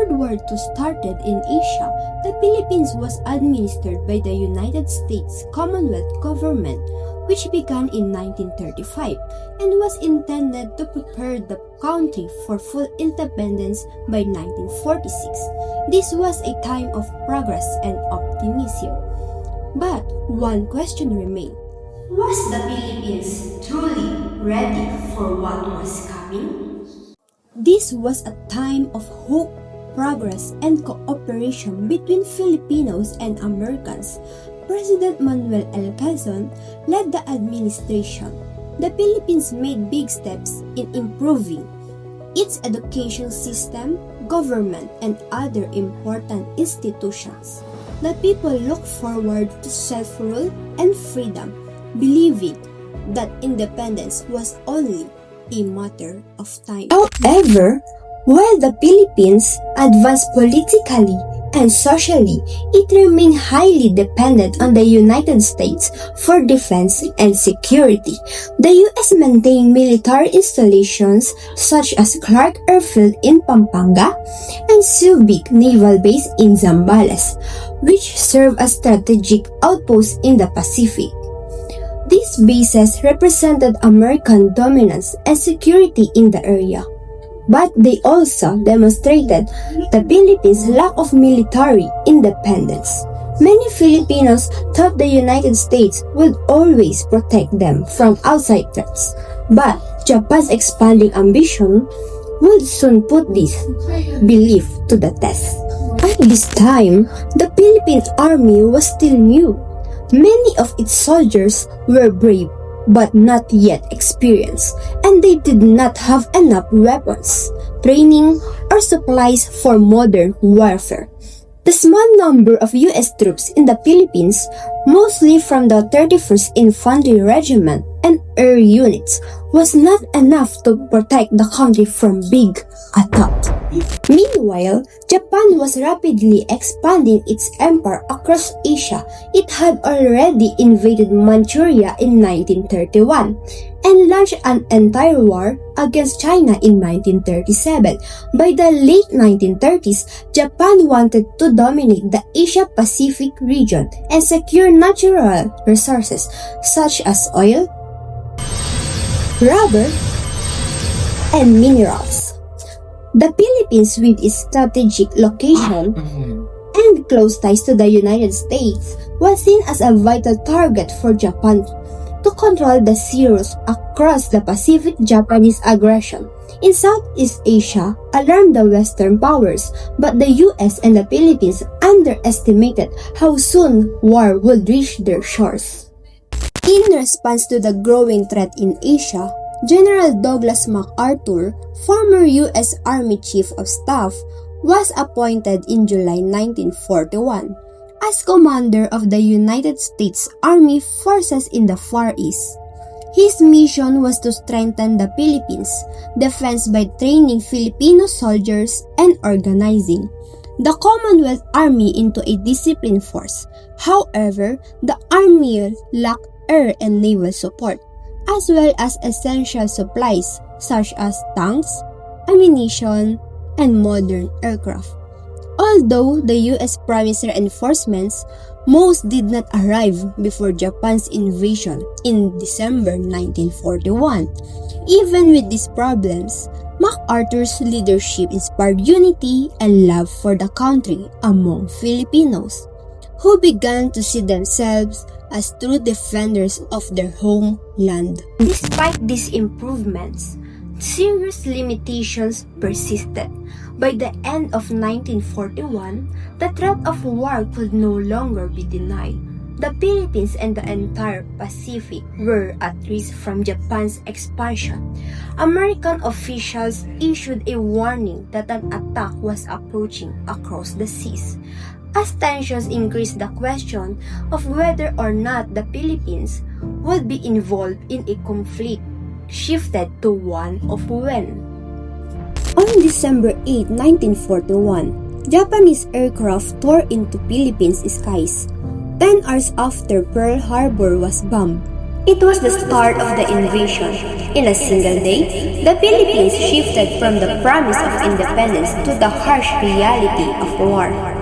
World War II started in Asia, the Philippines was administered by the United States Commonwealth Government, which began in 1935 and was intended to prepare the country for full independence by 1946. This was a time of progress and optimism. But one question remained. Was the Philippines truly ready for what was coming? This was a time of hope, progress, and cooperation between Filipinos and Americans. President Manuel L. Quezon led the administration. The Philippines made big steps in improving its education system, government, and other important institutions. The people looked forward to self-rule and freedom, believing that independence was only a matter of time. However, while the Philippines advanced politically and socially, it remained highly dependent on the United States for defense and security. The U.S. maintained military installations such as Clark Airfield in Pampanga and Subic Naval Base in Zambales, which served as strategic outposts in the Pacific. These bases represented American dominance and security in the area, but they also demonstrated the Philippines' lack of military independence. Many Filipinos thought the United States would always protect them from outside threats, but Japan's expanding ambition would soon put this belief to the test. At this time, the Philippine Army was still new. Many of its soldiers were brave but not yet experienced, and they did not have enough weapons, training, or supplies for modern warfare. The small number of U.S. troops in the Philippines, mostly from the 31st Infantry Regiment and air units, was not enough to protect the country from big attacks. Meanwhile, Japan was rapidly expanding its empire across Asia. It had already invaded Manchuria in 1931 and launched an entire war against China in 1937. By the late 1930s, Japan wanted to dominate the Asia-Pacific region and secure natural resources such as oil, rubber, and minerals. The Philippines, with its strategic location and close ties to the United States, was seen as a vital target for Japan to control the seas across the Pacific. Japanese aggression in Southeast Asia alarmed the Western powers, but the US and the Philippines underestimated how soon war would reach their shores. In response to the growing threat in Asia, General Douglas MacArthur, former U.S. Army Chief of Staff, was appointed in July 1941 as commander of the United States Army Forces in the Far East. His mission was to strengthen the Philippines' defense by training Filipino soldiers and organizing the Commonwealth Army into a disciplined force. However, the Army lacked air and naval support, as well as essential supplies such as tanks, ammunition, and modern aircraft. Although the U.S. promised reinforcements, most did not arrive before Japan's invasion in December 1941. Even with these problems, MacArthur's leadership inspired unity and love for the country among Filipinos, who began to see themselves as true defenders of their homeland. Despite these improvements, serious limitations persisted. By the end of 1941, the threat of war could no longer be denied. The Philippines and the entire Pacific were at risk from Japan's expansion. American officials issued a warning that an attack was approaching across the seas. As tensions increased, the question of whether or not the Philippines would be involved in a conflict shifted to one of when. On December 8, 1941, Japanese aircraft tore into Philippines skies. 10 hours after Pearl Harbor was bombed, It was the start of the invasion. In a single day, the Philippines shifted from the promise of independence to the harsh reality of war.